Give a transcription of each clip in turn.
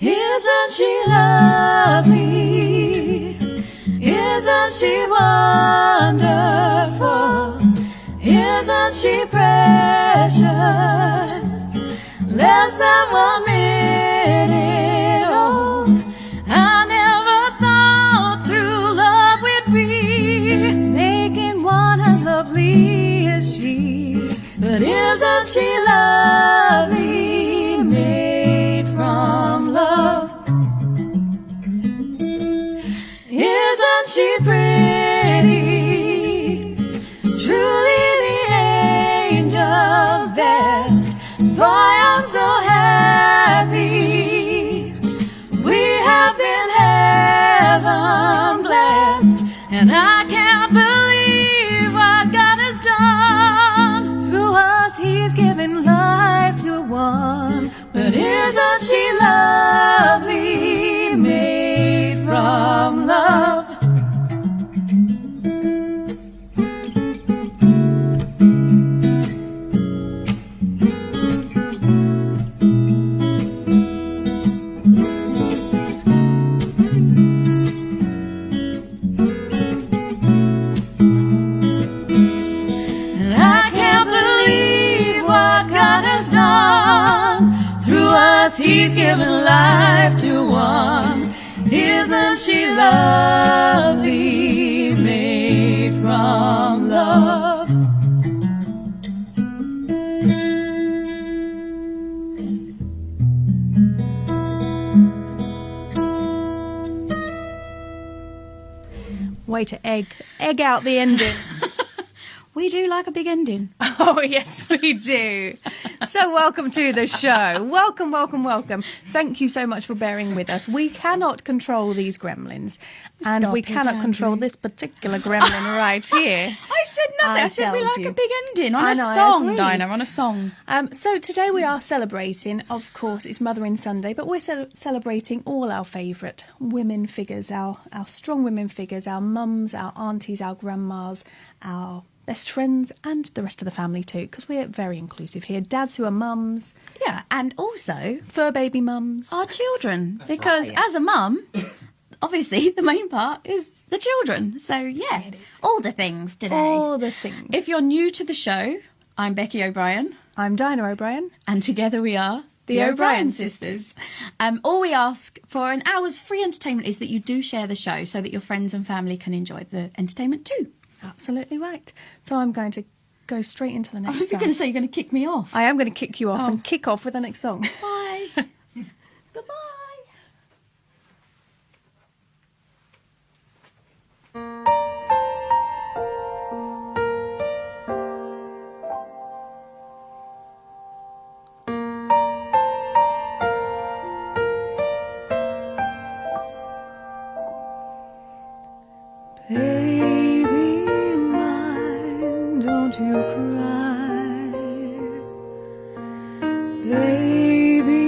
Isn't she lovely? Isn't she wonderful? Isn't she precious? Less than 1 minute old. I never thought through love we'd be making one as lovely as she. But isn't she lovely? Made from love. Isn't she pretty? Truly the angel's best. Boy, I'm so happy. We have been heaven blessed, and I can't believe what God has done. Through us He's given life to one. But isn't she lovely? Made from love. And I can't believe what God has done. Through us He's given life to one. Isn't she lovely? Made from love. Way to egg out the ending. We do like a big ending. Oh, yes, we do. So welcome to the show. Welcome, welcome, welcome. Thank you so much for bearing with us. We cannot control these gremlins. And Stop we it, cannot control Audrey. this particular gremlin right here. I said nothing. I said we tells like you. a big ending on I a know, I song, agree. Dinah, on a song. So today we are celebrating, of course, it's Mothering Sunday, but we're celebrating all our favourite women figures, our strong women figures, our mums, our aunties, our grandmas, our best friends, and the rest of the family too, because we're very inclusive here. Dads who are mums, Yeah, and also fur baby mums. our children. Because right, yeah. as a mum, obviously the main part is the children. So yeah, all the things today. All the things. If you're new to the show, I'm Becky O'Brien, I'm Dinah O'Brien. and together we are The O'Brien sisters. All we ask for an hour's free entertainment is that you do share the show so that your friends and family can enjoy the entertainment too. Absolutely right. So I'm going to go straight into the I next was song. going to say you're going to kick me off. I am going to kick you off and kick off with the next song. Bye. Goodbye. Baby mine, don't you cry. Baby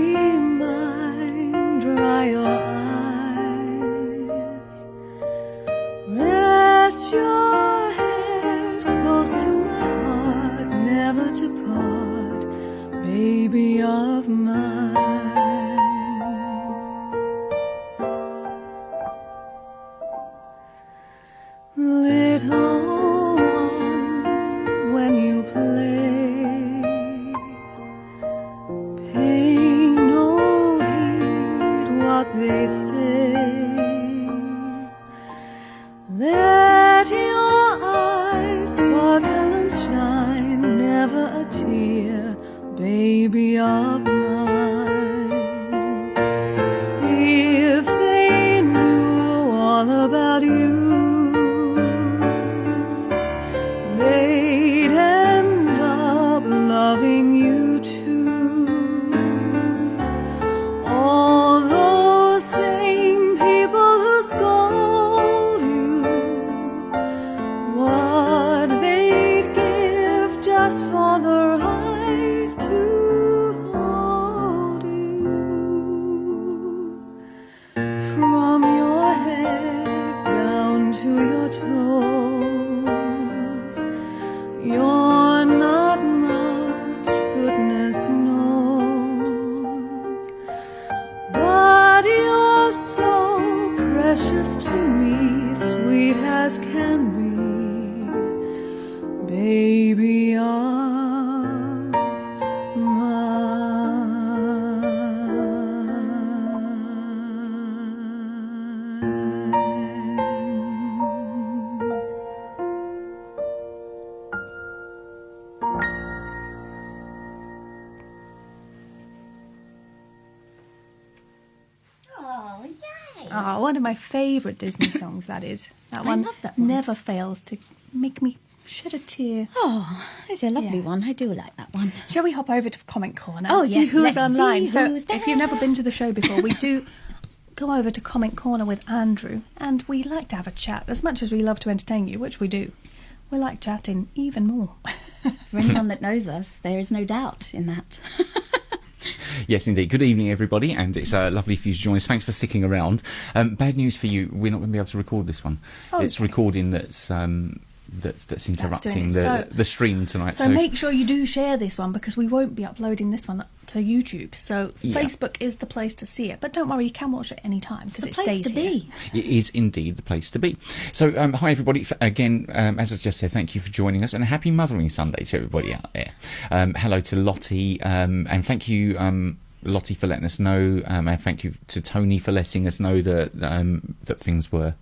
mine, dry your eyes. from your head down to your toes. You're not much, goodness knows, but you're so precious to me, sweet as can be, baby of Oh, yay! Oh, one of my favourite Disney songs, that is. That one love that one. never fails to make me shed a tear. Oh, it's a lovely Yeah. one. I do like that one. Shall we hop over to Comment Corner? Oh, see yes, who's let's online. see So who's if you've never been to the show before, we do go over to Comment Corner with Andrew, and we like to have a chat. As much as we love to entertain you, which we do, we like chatting even more. For anyone that knows us, there is no doubt in that. Yes, indeed. Good evening, everybody, and it's lovely for you to join us. Thanks for sticking around. Bad news for you, we're not going to be able to record this one. Oh. It's recording that's interrupting the stream tonight. So make sure you do share this one, because we won't be uploading this one to YouTube. So Yeah. Facebook is the place to see it. But don't worry, you can watch it any time, because it It's the place stays to here. be. It is indeed the place to be. So, hi everybody. Again, as I just said, thank you for joining us, and a happy Mothering Sunday to everybody out there. Hello to Lottie, and thank you, Lottie, for letting us know, and thank you to Tony for letting us know that that things were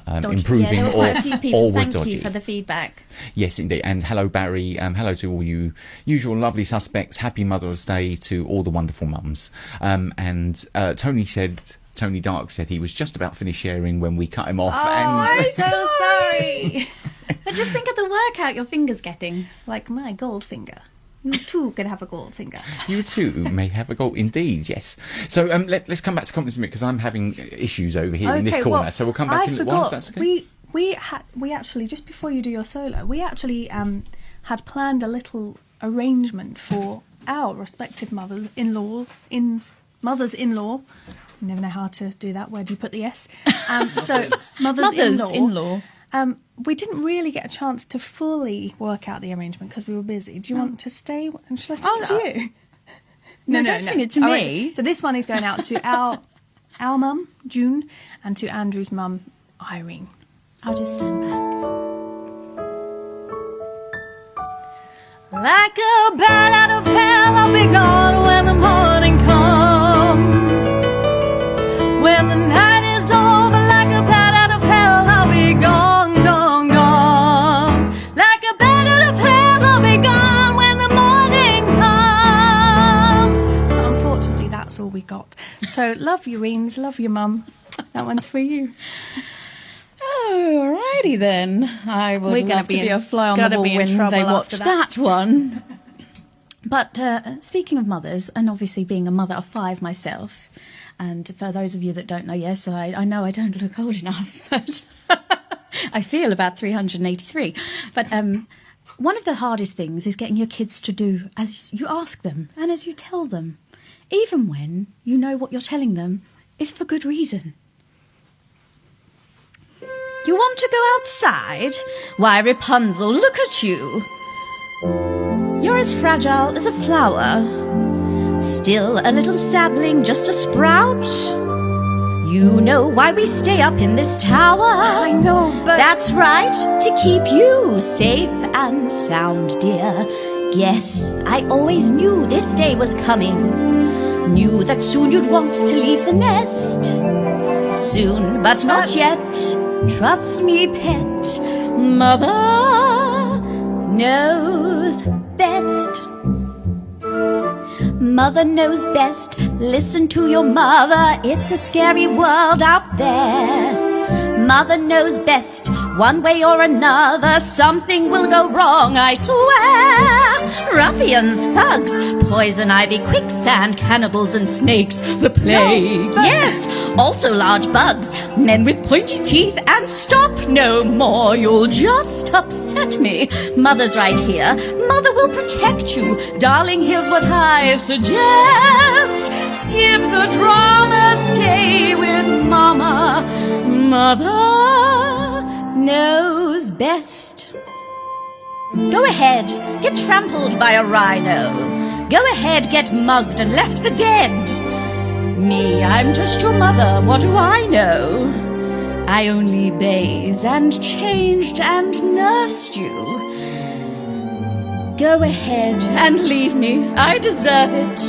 improving Yeah, there were quite a few or people. were Thank dodgy. you for the feedback. Yes, indeed. And hello, Barry. Hello to all you usual lovely suspects. Happy Mother's Day to all the wonderful mums. And Tony Dark said he was just about finished sharing when we cut him off. I'm and so sorry. But just think of the workout your finger's getting. Like my gold finger. You too can have a gold finger. you too may have a goal. Indeed, yes. So let's come back to comments in a minute, because I'm having issues over here in this corner. well, So we'll come back I in a little while, if forgot. that's okay. We actually, just before you do your solo, we actually had planned a little arrangement for our respective mothers-in-law. Never know how to do that. Where do you put the S? So mothers-in-law. Mothers-in-law. We didn't really get a chance to fully work out the arrangement because we were busy. Do you want to stay? And shall I sing it to you? No, don't sing it to Oh, me. wait. So this one is going out to our mum, June, and to Andrew's mum, Irene. I'll just stand back. Like a bat out of hell, I'll be gone when the morning comes. When the night is over, like a bat out of hell, I'll be gone, gone, gone. Like a bat out of hell, I'll be gone when the morning comes. But unfortunately, that's all we got. So love you, Reens. Love your mum. That one's for you. Alrighty then. I would We're gonna love to be be in- a fly on the gotta wall be in when trouble they after watch that. that one. But speaking of mothers, and obviously being a mother of 5 myself, and for those of you that don't know, yes, I know I don't look old enough, but I feel about 383. But one of the hardest things is getting your kids to do as you ask them and as you tell them, even when you know what you're telling them is for good reason. You want to go outside? Why, Rapunzel, look at you. You're as fragile as a flower. Still a little sapling, just a sprout. You know why we stay up in this tower. I know, but... That's right, to keep you safe and sound, dear. Yes, I always knew this day was coming. Knew that soon you'd want to leave the nest. Soon, but not yet. Trust me, pet. Mother knows best. Mother knows best. Listen to your mother. It's a scary world out there. Mother knows best. One way or another, something will go wrong, I swear. Ruffians, thugs, poison ivy, quicksand, cannibals and snakes, the plague. Yes, also large bugs, men with pointy teeth, and stop no more. You'll just upset me. Mother's right here. Mother will protect you. Darling, here's what I suggest. Skip the drama, stay with Mama. Mother knows best. Go ahead, get trampled by a rhino. Go ahead, get mugged and left for dead. Me, I'm just your mother, what do I know? I only bathed and changed and nursed you. Go ahead and leave me, I deserve it.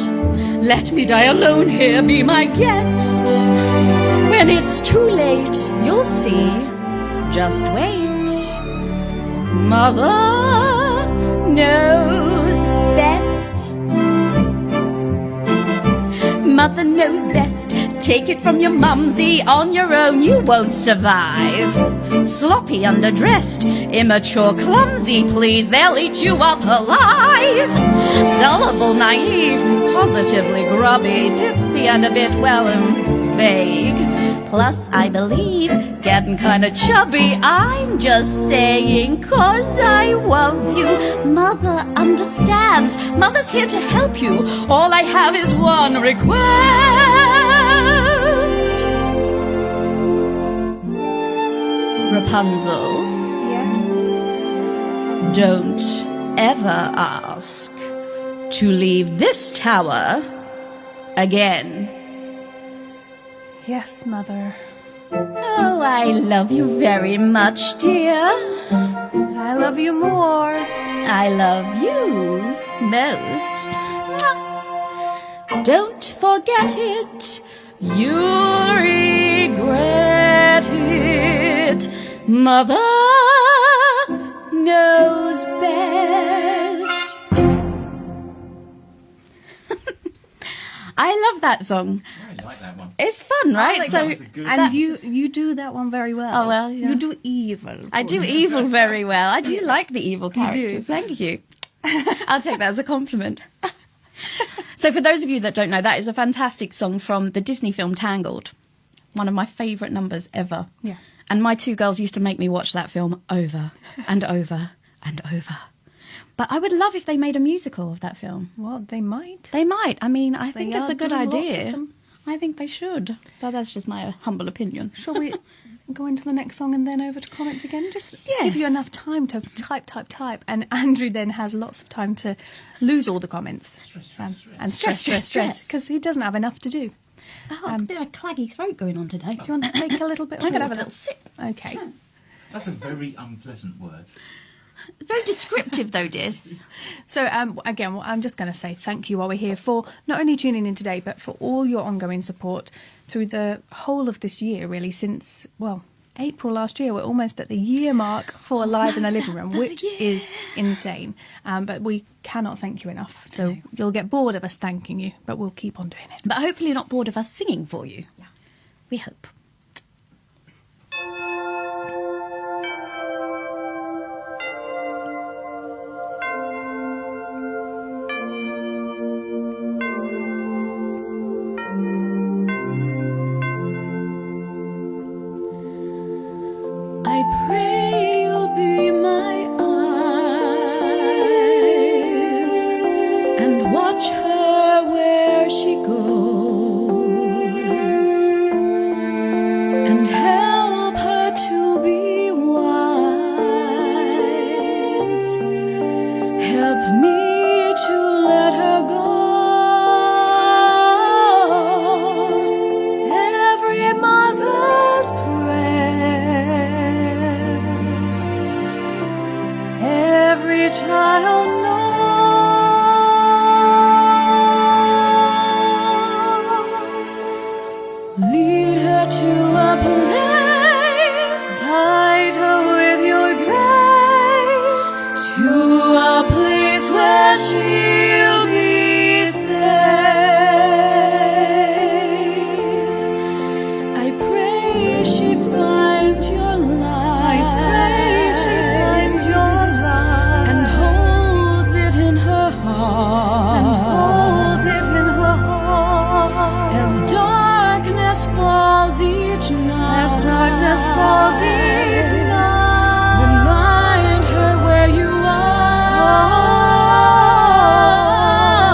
Let me die alone here, be my guest. When it's too late, you'll see. Just wait. Mother knows best. Mother knows best. Take it from your mumsy, on your own you won't survive. Sloppy, underdressed, immature, clumsy, please, they'll eat you up alive. Gullible, naive, positively grubby, ditzy and a bit, vague. Plus, I believe, getting kinda chubby, I'm just saying 'cause I love you. Mother understands, Mother's here to help you. All I have is one request. Rapunzel, Yes. don't ever ask to leave this tower again. Yes, Mother. Oh, I love you very much, dear. I love you more. I love you most. Don't forget it. You'll regret it. Mother knows best. I love that song. I like that one. It's fun, right? that was a good- And you do that one very well. Oh, well, yeah. You do evil. I do evil very well. I do like the evil characters. do. Thank you. I'll take that as a compliment. So for those of you that don't know, that is a fantastic song from the Disney film Tangled. One of my favourite numbers ever. Yeah. And my two girls used to make me watch that film over and over and over. But I would love if they made a musical of that film. Well, they might. They might. I mean, I think They it's are a good doing lots of idea. them. I think they should. But that's just my humble opinion. Shall we go into the next song and then over to comments again? Just Yes. give you enough time to type. And Andrew then has lots of time to lose all the comments. And stress. Because he doesn't have enough to do. Oh, a bit of a claggy throat going on today. Do you want to take a little bit of I'm going to have a water? little sip. Okay. That's a very unpleasant word. Very descriptive, though, dear. So, again, well, I'm just going to say thank you while we're here for not only tuning in today, but for all your ongoing support through the whole of this year, really, since, well, April last year. We're almost at the year mark for Live in the Living Room, which is insane. But we cannot thank you enough. So you'll get bored of us thanking you, but we'll keep on doing it. But hopefully you're not bored of us singing for you. Yeah. We hope. I pray you'll be my eyes and watch her where she goes and help her to be wise. Help me to let her go. Every mother's prayer, every child knows. Lead her to a place, guide her with your grace, to a place where she'll be safe. I pray she finds your light. I pray she finds your light and holds it in her heart. And holds it in her heart as darkness falls each night. As darkness falls each night. Remind her where you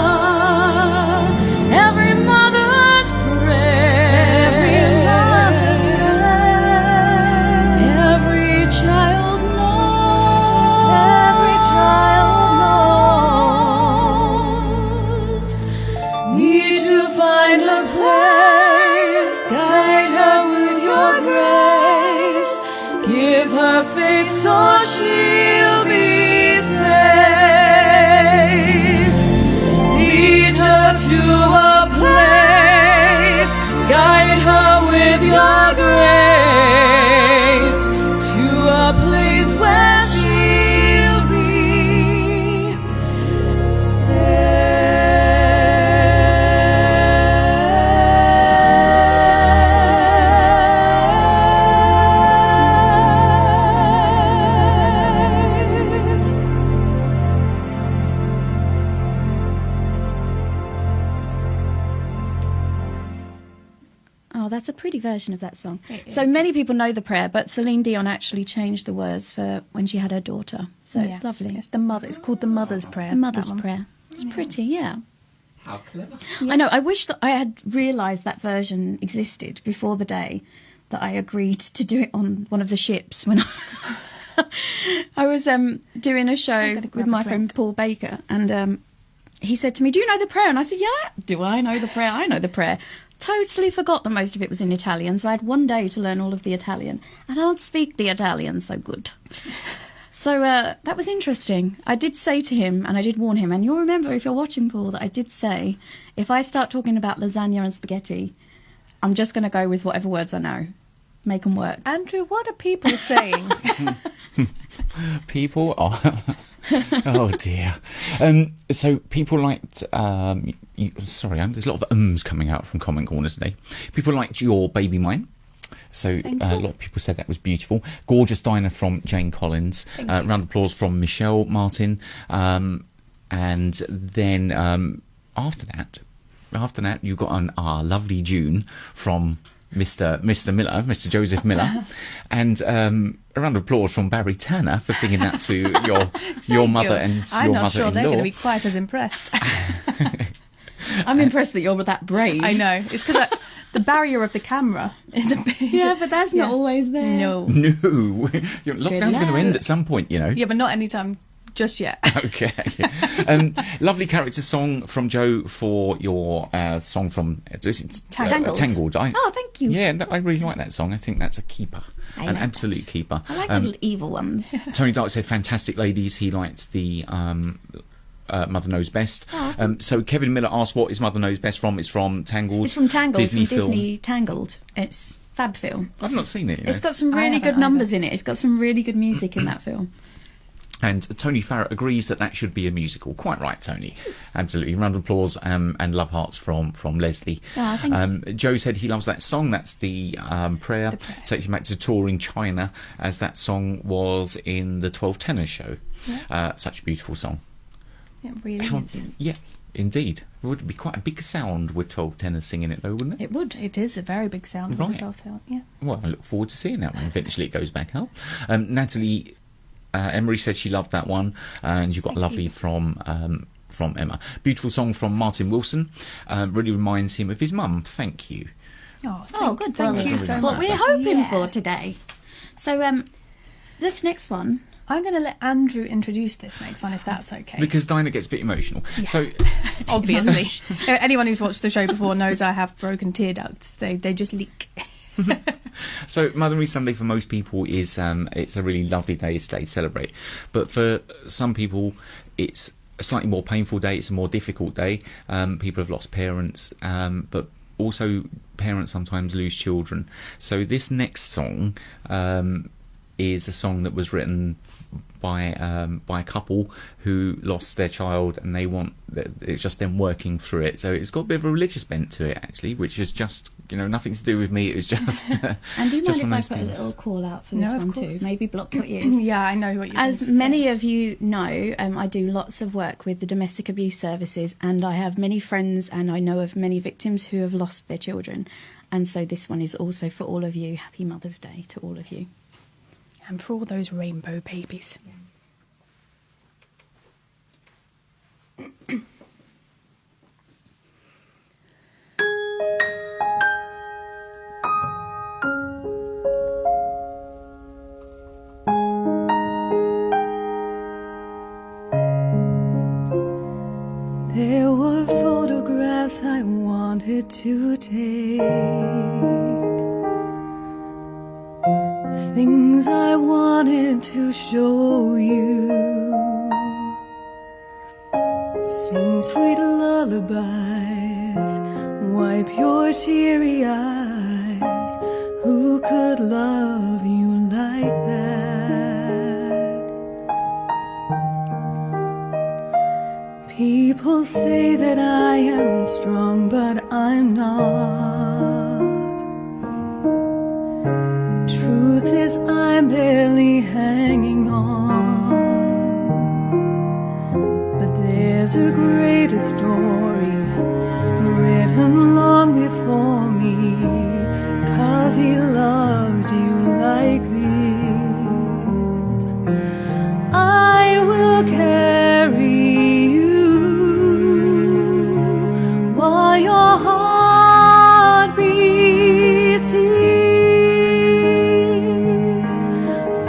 are. Every mother's prayer. Every mother's prayer. a place, guide her with your grace, give her faith so she'll be safe. Lead her to a place, guide her with your grace, to a place where she'll be Oh, that's a pretty version of that song. So many people know the prayer, but Celine Dion actually changed the words for when she had her daughter. So it's lovely. It's the mother. It's called the Mother's Prayer. The Mother's that one. Prayer. It's pretty, yeah. How clever. I know. I wish that I had realised that version existed before the day that I agreed to do it on one of the ships when I was doing a show gonna grab with a my drink. friend Paul Baker, and he said to me, "Do you know the prayer?" And I said, "Yeah, do I know the prayer? I know the prayer." Totally forgot that most of it was in Italian, so I had one day to learn all of the Italian, and I don't speak the Italian so good. So that was interesting. I did say to him, and I did warn him, and you'll remember if you're watching, Paul, that I did say, if I start talking about lasagna and spaghetti, I'm just going to go with whatever words I know. Make them work. Andrew, what are people saying? People are. Oh dear. So people liked. Sorry, there's a lot of ums coming out from Comment Corner today. People liked Your Baby Mine. So a lot of people said that was beautiful. Gorgeous Dinah from Jane Collins. Round of applause from Michelle Martin. And then after that, you got an lovely June from Mr. Miller, Mr. Joseph Miller, and a round of applause from Barry Turner for singing that to your mother and I'm your not sure they're mother-in-law. going to be quite as impressed. I'm impressed that you're that brave. I know. It's because the barrier of the camera is a bit... Yeah, but that's not always there. No. No, lockdown's going to end at some point, you know. Yeah, but not anytime just yet. Okay. Lovely character song from Joe for your song from Tangled. Tangled. Oh, thank you. Yeah, I really like that song. I think that's a keeper, I an like absolute that. keeper. I like the little evil ones. Tony Dark said, "Fantastic ladies." He liked the Mother Knows Best. So Kevin Miller asked, "What is Mother Knows Best from?" It's from Tangled. It's from Tangled, Disney from film. Disney Tangled. It's fab film. I've not seen it. You know. It's got some I really haven't good numbers in it. It's got some really good music in that film. And Tony Farrett agrees that should be a musical. Quite right, Tony. Absolutely. Round of applause and love hearts from Leslie. Oh, thank Joe said he loves that song. That's the prayer. Takes him back to touring China, as that song was in the 12 Tenors show. Yeah. Such a beautiful song. It really is. Yeah, indeed. It would be quite a big sound with 12 tenors singing it, though, wouldn't it? It would. It is a very big sound. Right. Yeah. Well, I look forward to seeing that one. Eventually it goes back out. Natalie Emery said she loved that one, and you got lovely from Emma. Beautiful song from Martin Wilson. Really reminds him of his mum. Thank you. Oh, good. Thank Well, you that's so what much. we're hoping Yeah. for today. So, this next one. I'm going to let Andrew introduce this next one, if that's okay. Because Dinah gets a bit emotional. So, Obviously. Anyone who's watched the show before knows I have broken tear ducts. They just leak. So Motherly Sunday for most people is it's a really lovely day to celebrate, but for some people it's a slightly more painful day. It's a more difficult day. People have lost parents, but also parents sometimes lose children. So this next song is a song that was written by a couple who lost their child, and it's just them working through it. So it's got a bit of a religious bent to it, actually, which is just nothing to do with me. It was just And do you just mind one if of I those put a things. little call out for No, this of one course. too? Maybe block your ears. Yeah, I know what you're As going to say. many of you know, I do lots of work with the domestic abuse services, and I have many friends, and I know of many victims who have lost their children. And so this one is also for all of you. Happy Mother's Day to all of you. And for all those rainbow babies. There were photographs I wanted to to take. Things I wanted to show you. Sing sweet lullabies, wipe your teary eyes. Who could love you like that? People say that I am strong, but I'm not. Truth is, I'm barely hanging on. But there's a greater story written long before me, 'cause he loves you like this. I will carry you while your heart beats here,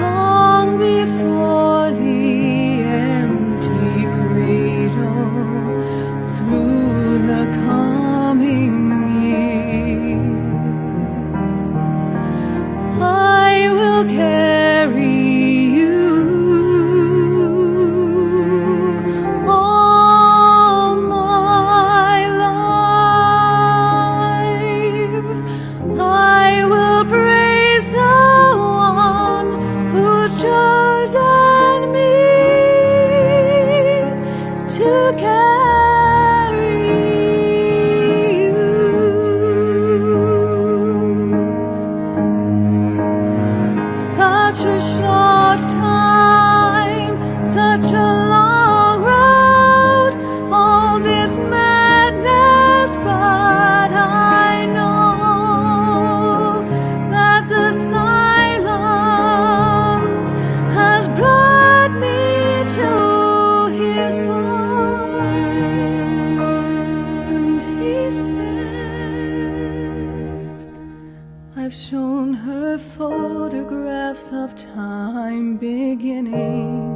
long before the empty cradle, through the coming years. I will carry you all my life. I will praise the one who's chosen me to carry you. Such a short time, such a long road, all this madness, but I know that the silence has brought me to his heart, and he says, I've shown her photographs of time beginning,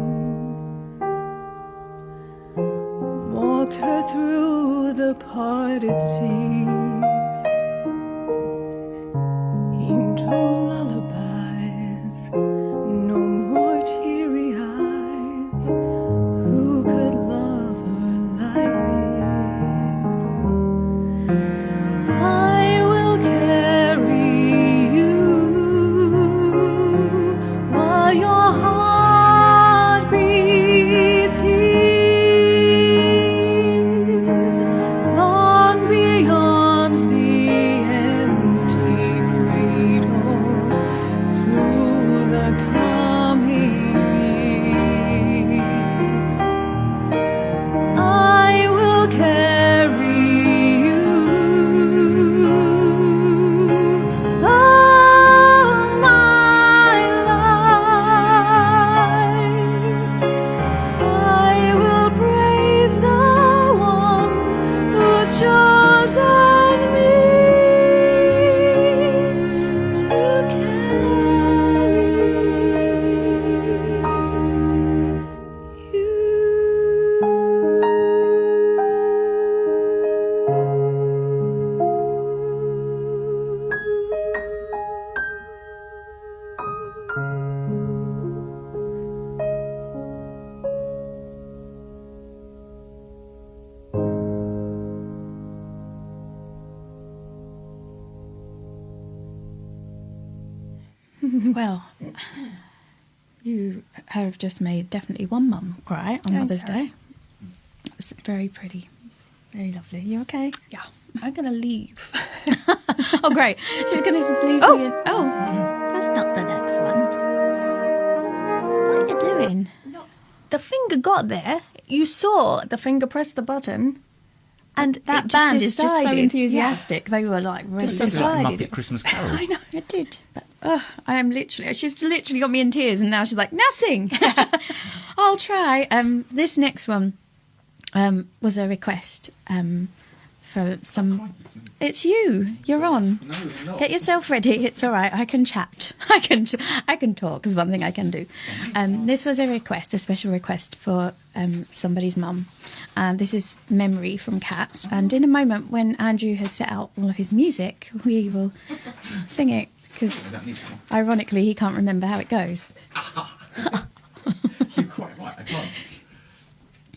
walked her through the parted seas, angel lullabies, no more teary eyes. Who could love her like this? I will carry you while your heart beats here, long beyond the empty cradle, through the coming years. I will carry you all my life. I will praise the one who's chosen me to Well, you have just made definitely one mum cry on Mother's Sarah. Day. It's very pretty. Very lovely. You okay? Yeah, I'm gonna leave. Oh, great. She's going to leave me in. Oh, that's not the next one. What are you doing? The finger got there. You saw the finger press the button, and That it just band is just so decided- enthusiastic. They were like really Just Sounds like decided. Muppet Christmas Carol. I know. It did. But I am literally, she's literally got me in tears, and now she's like, now sing. I'll try. This next one was a request for some. It's you. You're on. No, I'm not. Get yourself ready. It's all right. I can chat. I can talk. Is one thing I can do. This was a request, a special request for somebody's mum. And this is Memory from Cats. And in a moment, when Andrew has set out all of his music, we will sing it, because ironically, he can't remember how it goes. You're quite right, I can't.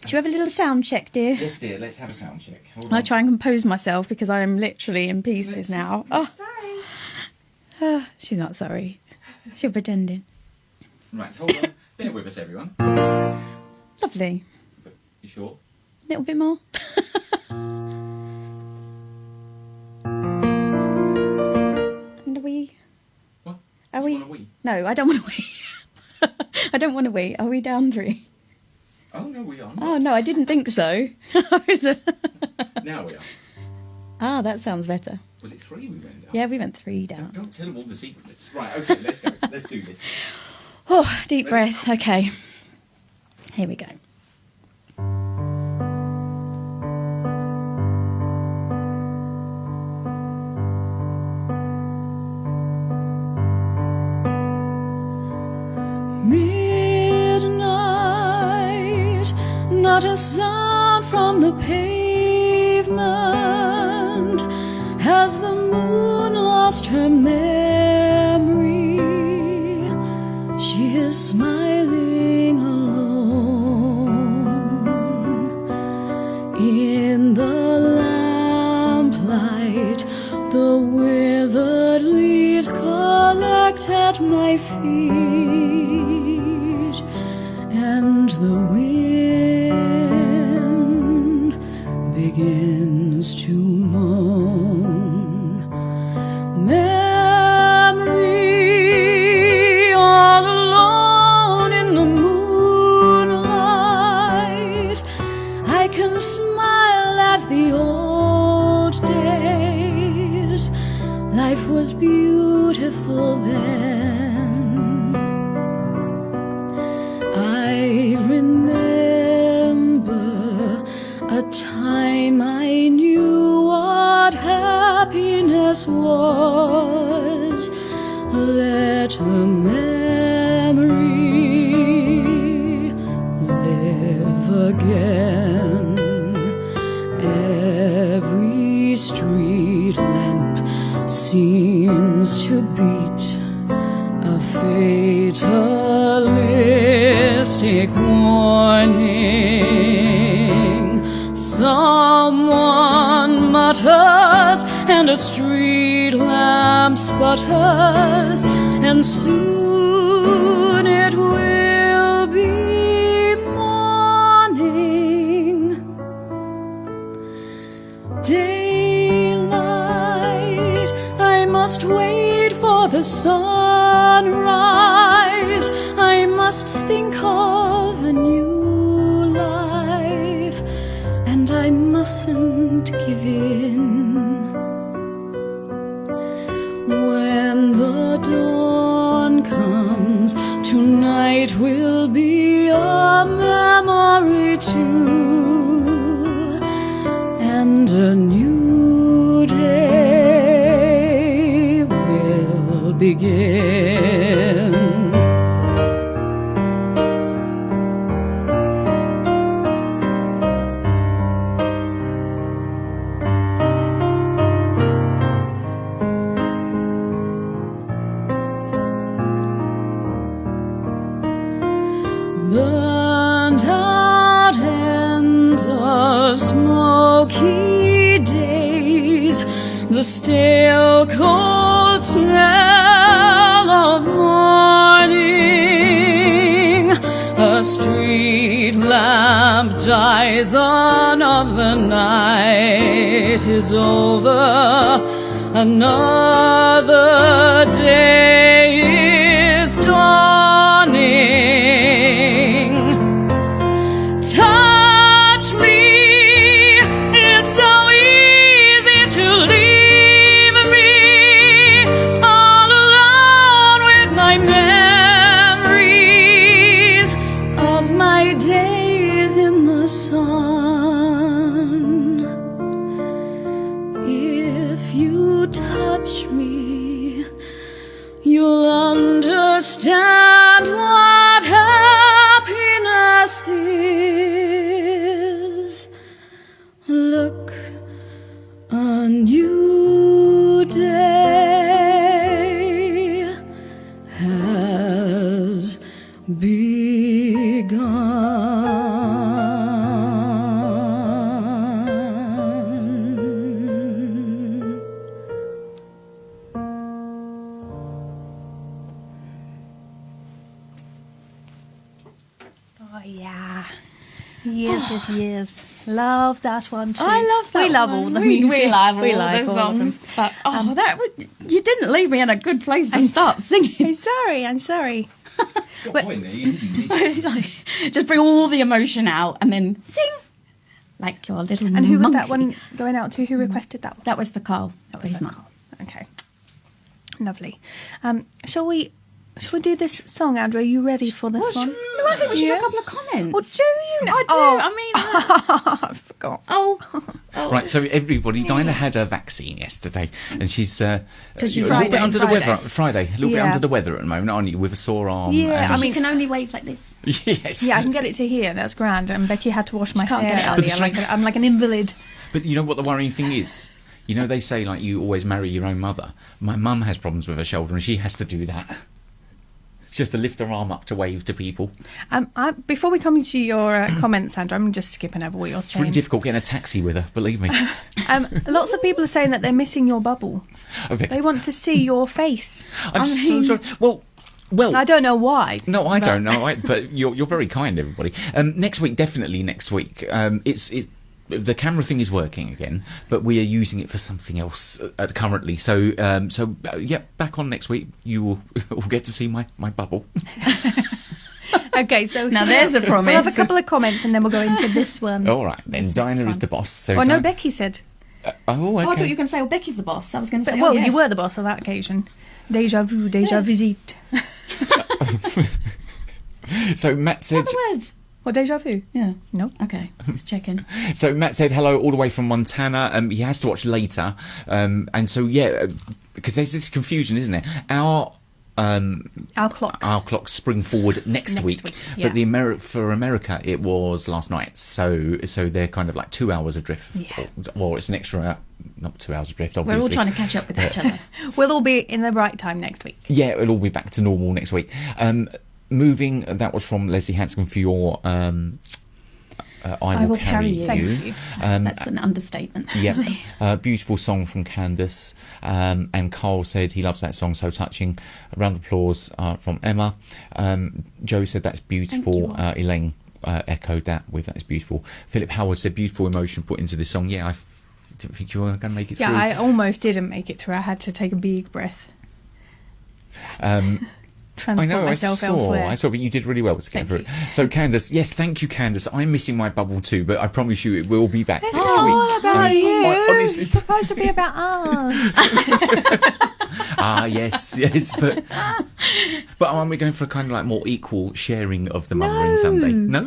Do you have a little sound check, dear? Yes, dear, let's have a sound check. Hold I on. try and compose myself because I am literally in pieces now. Oh. Sorry. She's not sorry. She's pretending. Right, hold on. Bear with us, everyone. Lovely. You sure? A little bit more. And are we? What? Are You we? want a wee? No, I don't want to wee. I don't want to wee. Are we down 3? Oh, no, we are not. Oh, no, I didn't think so. Now we are. Ah, that sounds better. Was it 3 we went down? Yeah, we went 3 down. Don't tell them all the secrets. Right, okay, let's go. Let's do this. Oh, deep breath. Okay. Here we go. Midnight, not a sound from the pavement. Has the moon lost her memory? She is smiling alone. In the lamplight, the withered leaves collect at my feet, and the wind begins to moan. Memory, all alone in the moonlight, I can smile at the old days. Life was beautiful then. I remember a time I knew what happiness was. Let the memory live again. Every street lamp seems to beat a fatalistic warning. Someone mutters and a street lamp sputters, and soon it will be morning. Daylight, I must wait for the sunrise. I must think of a new life, and I mustn't give in. When the dawn comes, tonight will be a memory too, and a new day will begin. Burnt out ends of smoky days, the stale cold smell of morning. A street lamp dies, another night is over, another day is dawning. Touch me, it's so easy to leave me all alone with my memories of my days in the sun. If you touch me, you'll understand what happiness is. yeah. Yes. Love that one too. I love that. We love one. all the we music. love all We like the all of them. songs. But you didn't leave me in a good place to start singing. I'm sorry. Just bring all the emotion out and then sing like your little And who was that monkey. one going out to? Who requested that one? That was for Carl. That was his for mum. Carl. Okay. Lovely. Shall we do this song, Audrey? Are you ready for this one? No, I think we should do a couple of comments. Well, do you know? I do. I mean, I forgot. Right, so everybody, Dinah had her vaccine yesterday, and she's a you little bit Friday? under the Friday. weather. Friday, a little bit Yeah. under the weather at the moment, aren't you? With a sore arm. Yeah, and- I mean- you can only wave like this. yes. Yeah, I can get it to here. That's grand. And Becky had to wash my can't hair get it out. But the earlier. strange- I'm like an invalid. But you know what the worrying thing is? You know, they say, like, you always marry your own mother. My mum has problems with her shoulder, and she has to do that. She has to lift her arm up to wave to people. Before we come to your comments, Sandra, I'm just skipping over what you're It's really saying. difficult getting a taxi with her, believe me. Lots of people are saying that they're missing your bubble. Okay. They want to see your face. I'm so sorry. Well, I don't know why. no, I don't know. But you're very kind, everybody. Next week, definitely next week. The camera thing is working again, but we are using it for something else currently. So back on next week. You will get to see my bubble. Okay, so Now shall we there's a We'll have a promise. couple of comments and then we'll go into this one. All right, then Dinah is the boss. So Well, no, Dinah- Becky said. Oh, Oh, I thought okay. you were going to say, well, Becky's the boss. I was going to But, say, well, yes. you were the boss on that occasion. Déjà vu, déjà visite. So Matt said. The word. What, déjà vu? Yeah. No. Okay, just checking. So Matt said hello all the way from Montana. He has to watch later, and so because there's this confusion, isn't there? Our clocks spring forward next week, yeah. but for America it was last night. So they're kind of like 2 hours adrift, Yeah. or it's an extra, not 2 hours adrift. We're Obviously, all trying to catch up with each other. We'll all be in the right time next week. Yeah, it'll all be back to normal next week. Moving, that was from Leslie Hanscom for your I Will Carry You. Thank you. That's an understatement. Yeah, beautiful song from Candace. And Carl said he loves that song, so touching. A round of applause from Emma. Joe said that's beautiful. Elaine echoed that with that's beautiful. Philip Howard said beautiful emotion put into this song. Yeah, I didn't think you were going to make it through. Yeah, I almost didn't make it through. I had to take a big breath. Transport myself elsewhere. I saw, but you did really well to get through it. So, Candace, yes, thank you, Candace. I'm missing my bubble too, but I promise you it will be back It's next all week. about you. Honestly, It's supposed to be about us. yes, but aren't we going for a kind of like more equal sharing of the Mothering Sunday? No?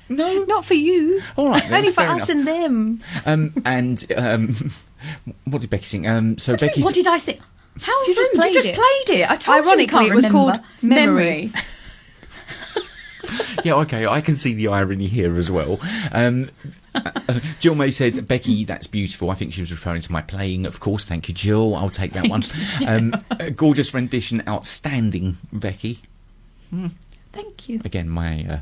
No? Not for you. All right, then, Only for fair us enough. and them. What did Becky sing? So Becky, What did I say? How You just rude. played You just it. played it. I told you Ironically, can't it was remember. called Memory. yeah, okay, I can see the irony here as well. Jill May said, Becky, that's beautiful. I think she was referring to my playing, of course. Thank you, Jill. I'll take that one. Gorgeous rendition, outstanding, Becky. Thank you. Again, my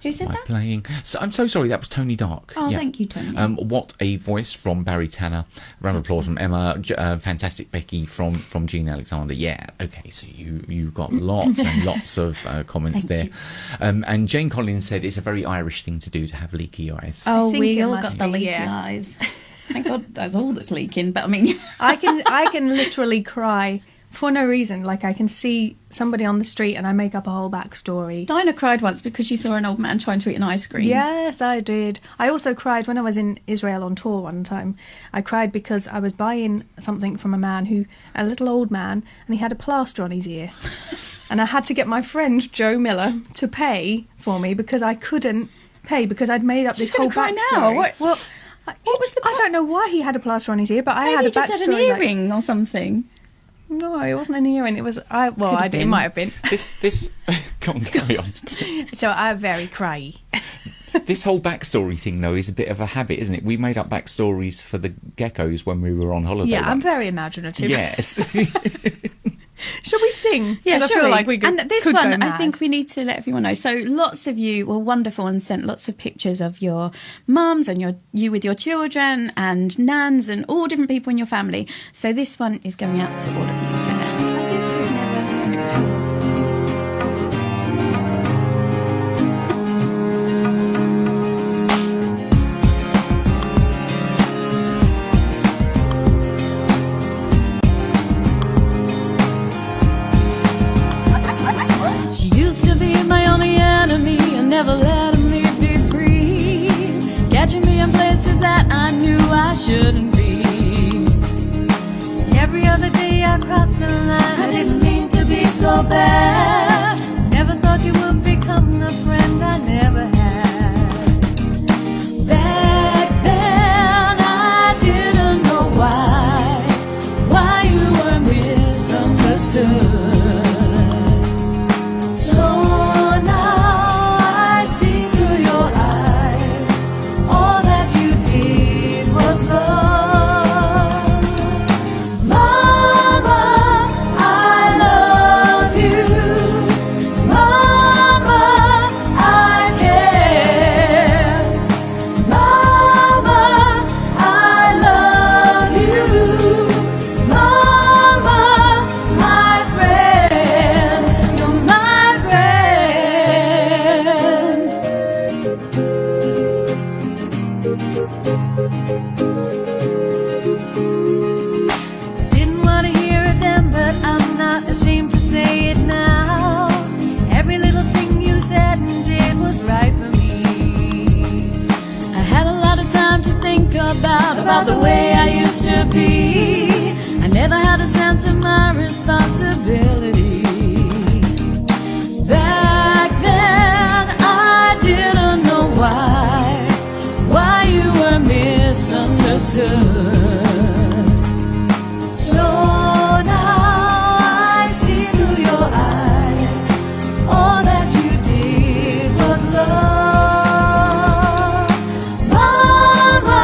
Who said my that? playing. So, I'm so sorry, that was Tony Dark. Oh, thank you, Tony. What a voice from Barry Tanner. Round of applause from Emma. Fantastic Becky from Jean Alexander. Yeah, okay, so you got lots and lots of comments there. And Jane Collins said it's a very Irish thing to do to have leaky eyes. Oh, think we it all must got the be, leaky yeah. eyes. Thank God that's all that's leaking, but I mean... I can literally cry for no reason. Like, I can see somebody on the street and I make up a whole backstory. Dinah cried once because she saw an old man trying to eat an ice cream. Yes, I did. I also cried when I was in Israel on tour one time. I cried because I was buying something from a little old man, and he had a plaster on his ear. And I had to get my friend Joe Miller to pay for me because I couldn't pay because I'd made up She's this whole gonna cry backstory. now. What was the? I don't know why he had a plaster on his ear, but I Maybe had a he just backstory. had an earring or something. No, it wasn't an earring. It was I did. It been. might have been. This come on, carry on. So I'm very cryy. This whole backstory thing, though, is a bit of a habit, isn't it? We made up backstories for the geckos when we were on holiday. Yeah, I'm once. very imaginative. Yes. Shall we sing? Yeah, 'Cause I sure. feel like we could, And this could go one, I mad. think we need to let everyone know. So lots of you were wonderful and sent lots of pictures of your mums and you with your children and nans and all different people in your family. So this one is going out to all of you. As if we've never done it before. shouldn't be. Every other day I cross the line. I didn't mean to be so bad. Never thought you would become the friend I never had. Back then I didn't know why you were misunderstood. So now I see through your eyes. All that you did was love. Mama, I love you. Mama, I care. Mama, I love you. Mama, my friend, you're my friend. Didn't want to hear it then, but I'm not ashamed to say it now. Every little thing you said and did was right for me. I had a lot of time to think about the way I used to be. I never had a sense of my responsibility. Back then I didn't know why you were misunderstood. So now I see through your eyes. All that you did was love. Mama,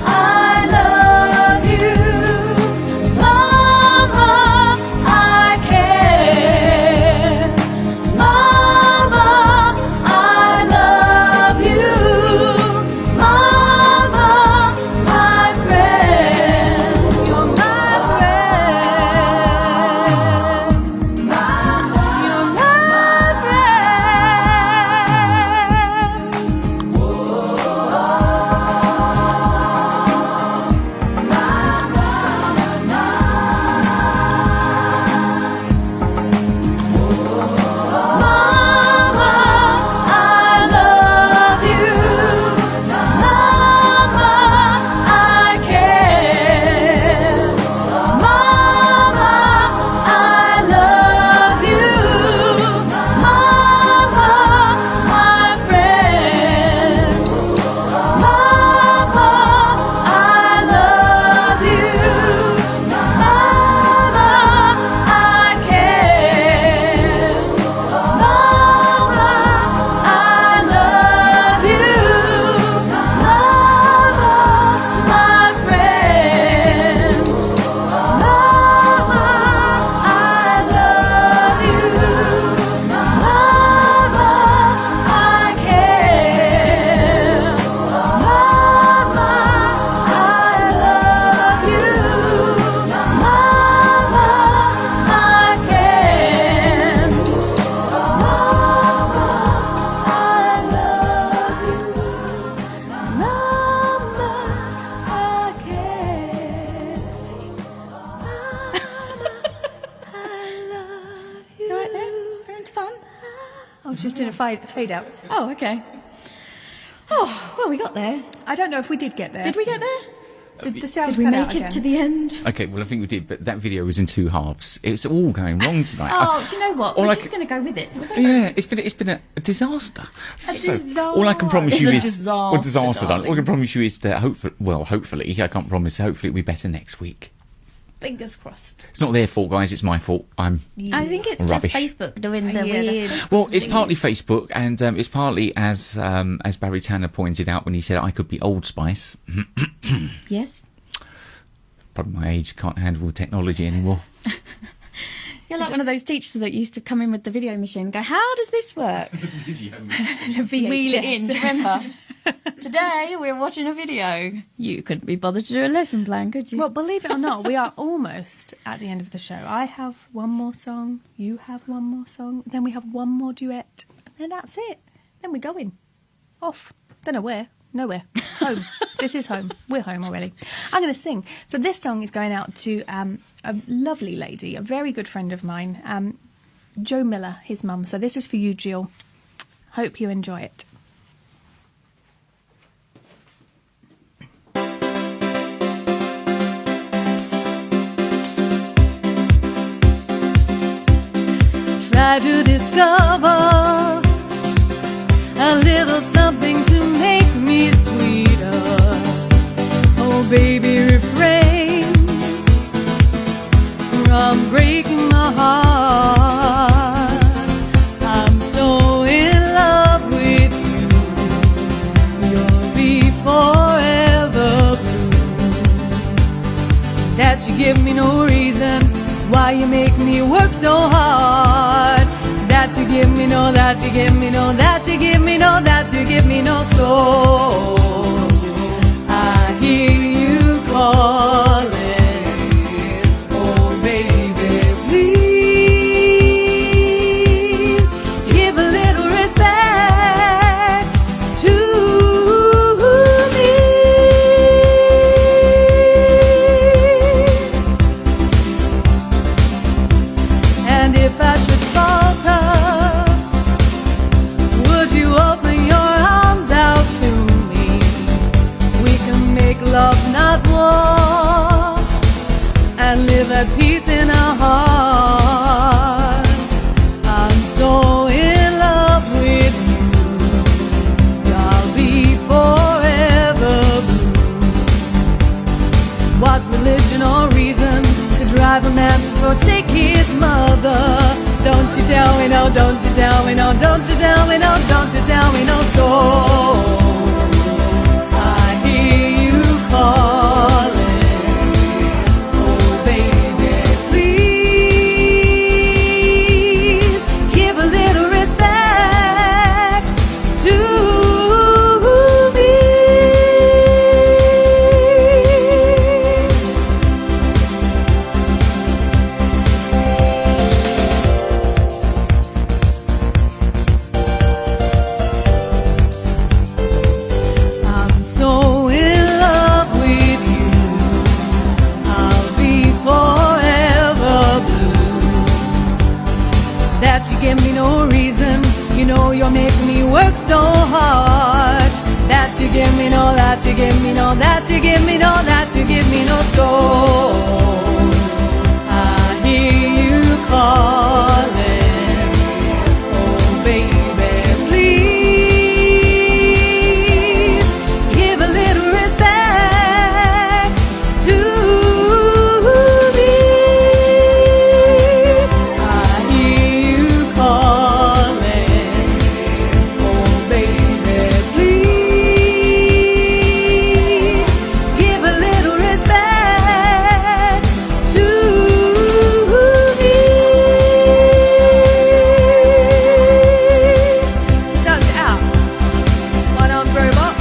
I love you. Mama, I care. Mama, I love you. Mama, my friend, you're my friend. Mama, you're my friend. Mama, I love you. Mama, I care. Mama, I love you. Mama, my friend. Mama, I love you. Mama, I care. Mama, I love you. Mama, my friend. Mama, I love you. Mama, I care. Mama, I love you. Mama, I care. Mama, I love you. Mama, I care. You right there? Everyone's fun? I was just in a fade out. Oh, okay. Oh, well, we got there. I don't know if we did get there. Did we get there? Did the sound Did we cut make out it again? to the end? Okay, well, I think we did, but that video was in two halves. It's all going wrong tonight. Oh, do you know what? all We're I just c- going to go with it. Yeah, it's been a disaster. All I can promise It's you a is disaster, disaster. All I darling. can promise you is that hopefully I can't promise. Hopefully it'll be better next week. Fingers crossed. It's not their fault, guys. It's my fault. I think it's Rubbish. just Facebook doing the Yeah. weird. Well, it's partly Facebook, and it's partly as Barry Tanner pointed out when he said I could be Old Spice. Yes. Probably my age, can't handle the technology anymore. You're like one of those teachers that used to come in with the video machine and go, how does this work? VHS. Wheel it in, do you remember? Today we're watching a video. You couldn't be bothered to do a lesson plan, could you? Well, believe it or not, we are almost at the end of the show. I have one more song, you have one more song, then we have one more duet, and that's it. Then we're going. Off. Don't know where. Nowhere. Home. This is home. We're home already. I'm going to sing. So this song is going out to a lovely lady, a very good friend of mine, Joe Miller, his mum. So this is for you, Jill. Hope you enjoy it. try to discover a little something to make me sweeter. Oh, baby, refrain from breaking my heart. I'm so in love with you. You'll be forever blue. That you give me no reason why you make me work so hard. That you give me no, that you give me no, that you give me no, that you give me no soul. I hear you calling. Oh baby, please give a little respect to me. And if I should falter, would you open your arms out to me? We can make love, not war, and live at peace in our hearts. I'm so in love with you. I'll be forever blue. What religion or reason could drive a man to forsake his mother? Don't you tell me no, don't you tell me no, don't you tell me no, don't you tell me no. So I hear you calling. Oh baby, please give a little respect to me. I'm so in love with you. I'll be forever blue. That you give me no reason. You know you're making me work so hard. That you give me no, that you give me no, that you give me no, that you give me no soul. I hear you calling. Oh baby, please give a little respect to me. I hear you calling. Oh baby, please give a little respect to me. Sounds out. One on very well.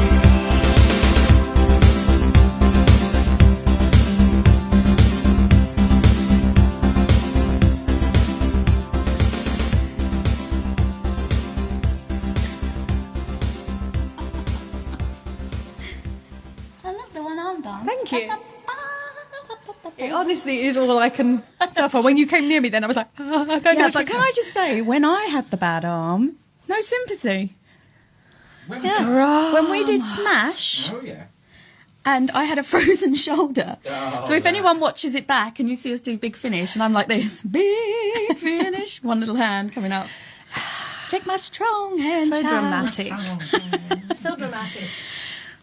I love the one arm dance. Thank you. It honestly is all I can suffer. When you came near me then, I was like, I don't know. Yeah, but can I just say, when I had the bad arm, no sympathy. When we did Smash, Oh yeah. and I had a frozen shoulder. So if anyone watches it back and you see us do Big Finish, and I'm like this, Big Finish, one little hand coming up. Take my strong hand, So child. dramatic. So dramatic.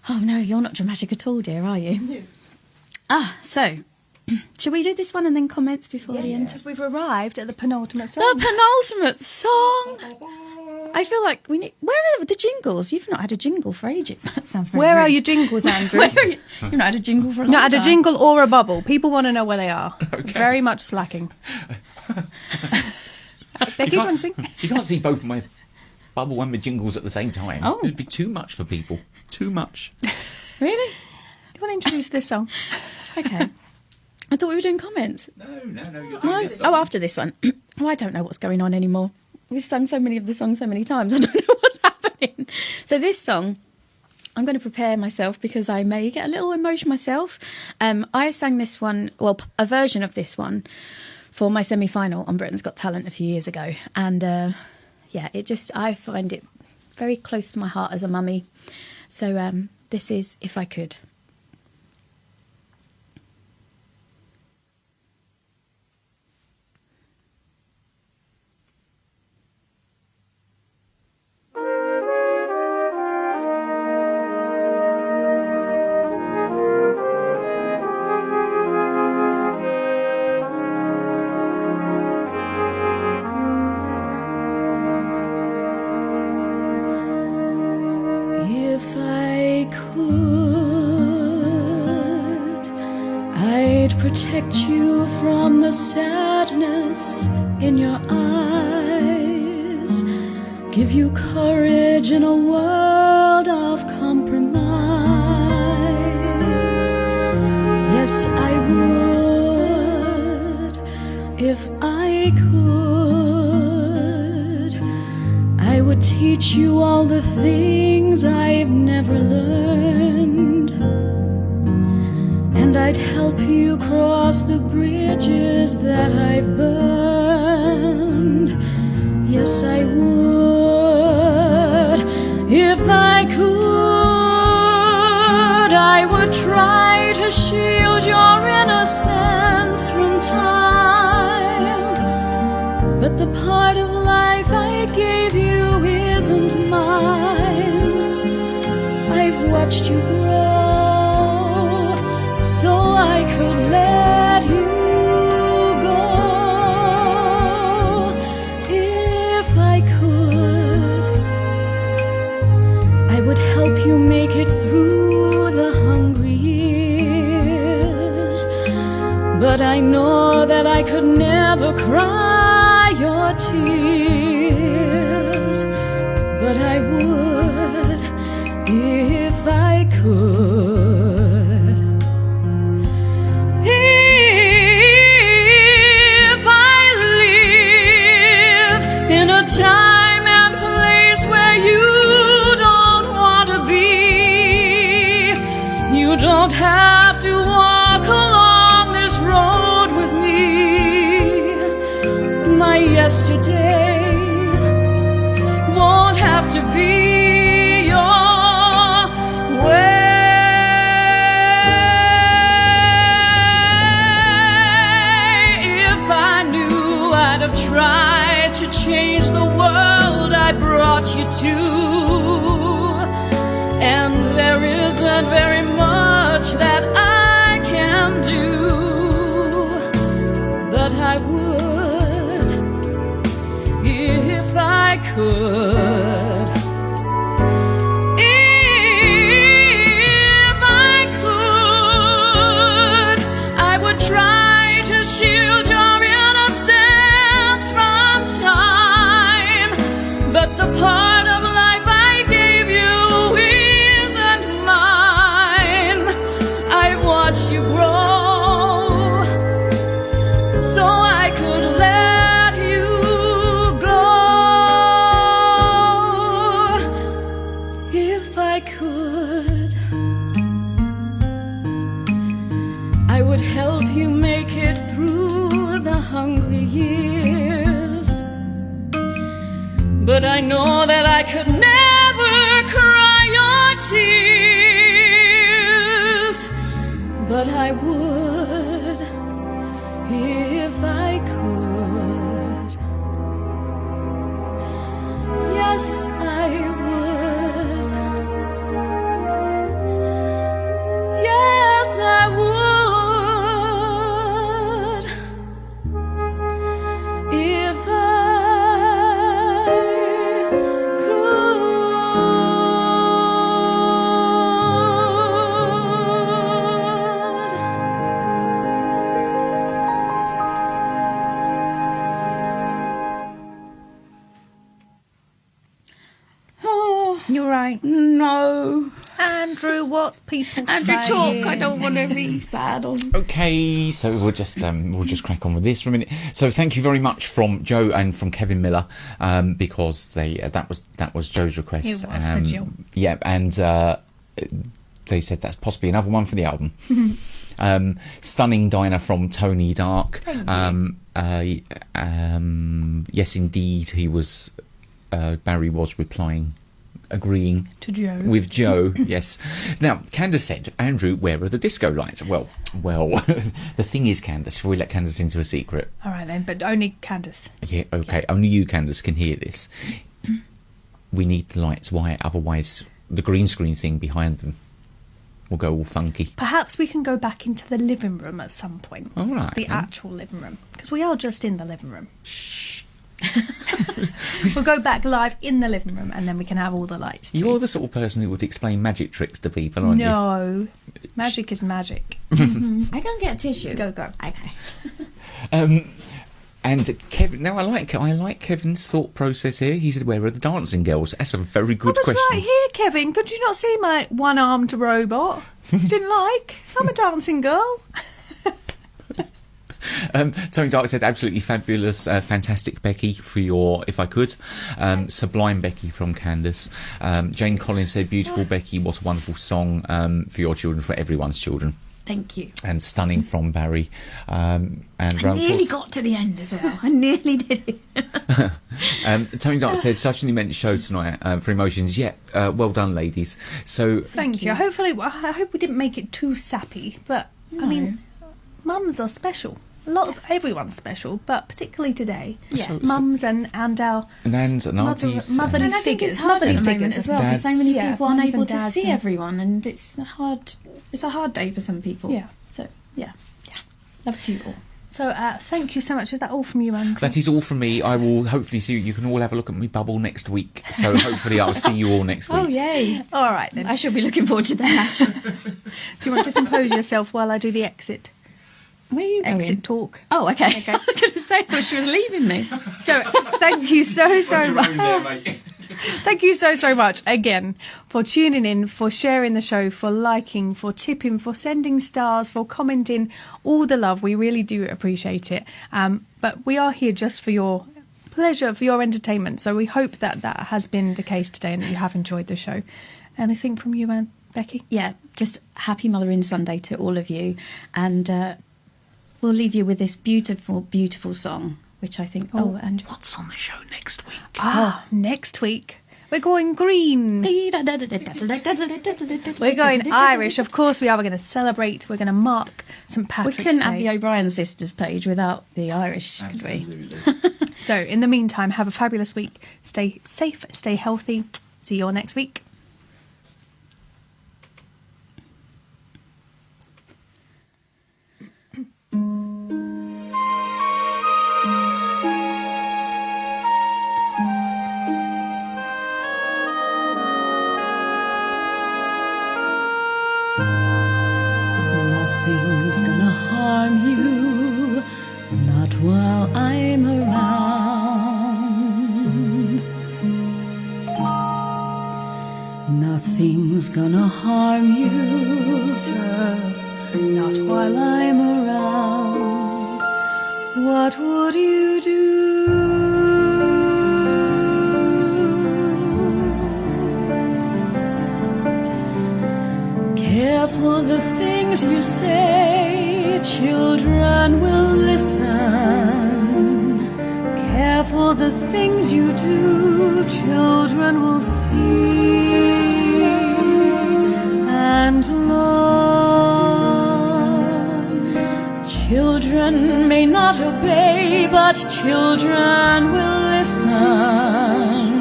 Oh no, you're not dramatic at all, dear, are you? Ah, so shall we do this one and then comments before the end? Because we've arrived at the penultimate The song. penultimate song. I feel like we need. Where are the jingles? You've not had a jingle for ages. That sounds very Where are rude. your jingles, Andrew? Where are you? You've not had a jingle for a long Not had a time. jingle or a bubble. People want to know where they are. Very much slacking. Becky, do you want to sing? You can't see both my bubble and my jingles at the same time. Oh. It'd be too much for people. Too much. Really? Do you want to introduce this song? Okay. I thought we were doing comments. No, you're No. Oh, after this one. Oh, I don't know what's going on anymore. We've sung so many of the songs so many times. I don't know what's happening. So this song, I'm going to prepare myself because I may get a little emotion myself. I sang this one, well, a version of this one for my semi-final on Britain's Got Talent a few years ago. And yeah, I find it very close to my heart as a mummy. So this is If I Could. sadness in your eyes, give you courage in a world of compromise. Yes, I would if I could. I would teach you all the things I've never learned, and I'd help you cross the bridges that I've burned. Yes, I would if I could. I would try to shield your innocence from time, but the part of life I gave you isn't mine. I've watched you grow so I could let you go. If I could, I would help you make it through the hungry years, but I know that I could never cry your tears. But I would if I could. If I live in a time and place where you don't want to be, you don't have to walk along this road with me. My yesterday won't have to be your way. If I knew, I'd have tried to change the world I brought you to, and there isn't very much that I can do, but I would if I could. If I could, I would try to shield your innocence from time, but the part of life I gave you isn't mine. I've watched you grow so I could let you go. If I could, I would help you make it through the hungry years, but I know that I could never cry your tears. But I would if I could. Yes, I would. Yes, I would if I could. Oh, You're right. no. Andrew, what people Andrew, say. talk. I don't want to be sad on. Okay, so we'll just crack on with this for a minute. So thank you very much from Joe and from Kevin Miller, because that was Joe's request. It was for Jill. Yeah, and they said that's possibly another one for the album. Stunning Dinah from Tony Dark. Yes, indeed, he was. Barry was replying, agreeing To Joe. with Joe. Yes. Now, Candace said, Andrew, where are the disco lights? Well. The thing is, Candace, before we let Candace into a secret. All right then, but only Candace. Yeah, okay. Only you, Candace, can hear this. We need the lights. Why? Otherwise, the green screen thing behind them will go all funky. Perhaps we can go back into the living room at some point. All right. The actual living room. Because we are just in the living room. We'll go back live in the living room and then we can have all the lights too. You're the sort of person who would explain magic tricks to people, aren't you? No. Magic is magic. I can't get a tissue. Go. Okay. And Kevin, now I like Kevin's thought process here. He said, "Where are the dancing girls?" That's a very good I was question. right here, Kevin. Could you not see my one-armed robot? You didn't like? I'm a dancing girl. Tony Dark said, absolutely fabulous, fantastic Becky for your If I Could. Sublime Becky from Candace. Jane Collins said, beautiful Becky, what a wonderful song for your children, for everyone's children. Thank you. And stunning from Barry. And I nearly got to the end as well. I nearly did it. Tony Dark said, such an immense show tonight for emotions. Yeah, well done, ladies. So Thank you. I hope we didn't make it too sappy, but I mean, mums are special. Everyone's special, but particularly today, mums and our nans and aunties, motherly and I think figures, it's hard at the moment figures as well, because so many people aren't mums able and to dads see and- everyone, and it's a hard day for some people. Yeah. So love to you all. So thank you so much. Is that all from you, Andrew? that is all from me. I will hopefully see you. You can all have a look at my bubble next week. So hopefully I'll see you all next week. Oh yay! All right then. I shall be looking forward to that. Do you want to compose yourself while I do the exit? Where are you going? Exit talk. Oh, okay. I was going to say, I thought she was leaving me. So thank you so much. Thank you so much again for tuning in, for sharing the show, for liking, for tipping, for sending stars, for commenting, all the love. We really do appreciate it. But we are here just for your pleasure, for your entertainment. So we hope that has been the case today and that you have enjoyed the show. Anything from you, Becky? Yeah, just happy Mothering Sunday to all of you. And we'll leave you with this beautiful, beautiful song, which I think... and What's on the show next week? Next week we're going green. We're going Irish. Of course we are. We're going to celebrate. We're going to mark St. we Patrick's couldn't Day. have the O'Brien sisters page without the Irish, could we? So in the meantime, have a fabulous week. Stay safe, stay healthy. See you all next week. Nothing's gonna harm you, not while I'm around. Nothing's gonna harm you, sir, not while I'm around. What would you do? Careful the things you say, children will listen. Careful the things you do, children will see and learn. Children may not obey, but children will listen.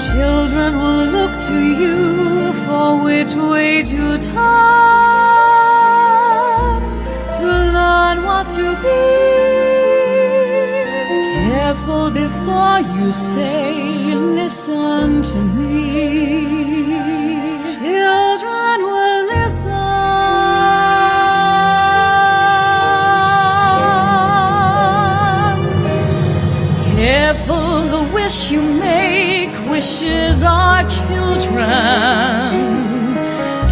Children will look to you for which way to turn, to learn what to be. Careful before you say, listen to me. Children will listen. Careful the wish you make, wishes are children.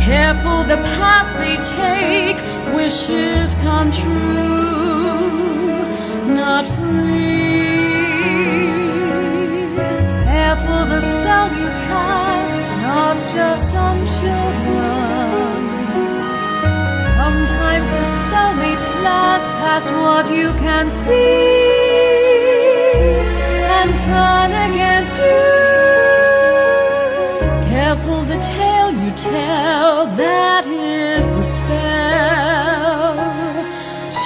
Careful the path they take, wishes come true, not free. Careful the spell you cast, not just on children. Sometimes the spell may blast past what you can see and turn against you. Careful the tale you tell, that is the spell.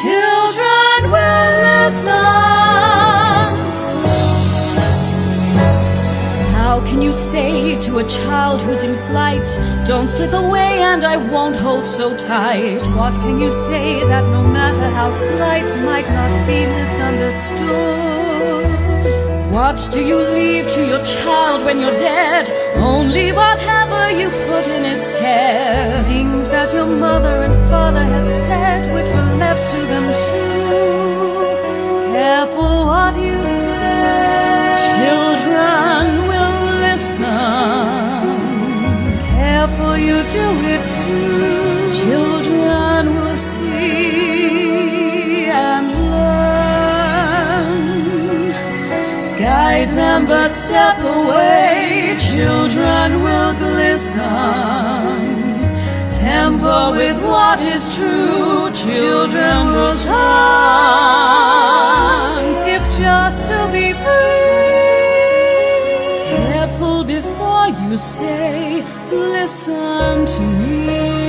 Children will listen. How can you say to a child who's in flight, don't slip away and I won't hold so tight? What can you say that no matter how slight might not be misunderstood? What do you leave to your child when you're dead? Only whatever you put in its head. Things that your mother and father had said, which were left to them too. careful what you say. Children will listen. Careful you do it too. Children will see and learn. Guide them but step away. Children will glisten. Temper with what is true. Children will turn. If just to be free. Careful before you say, listen to me.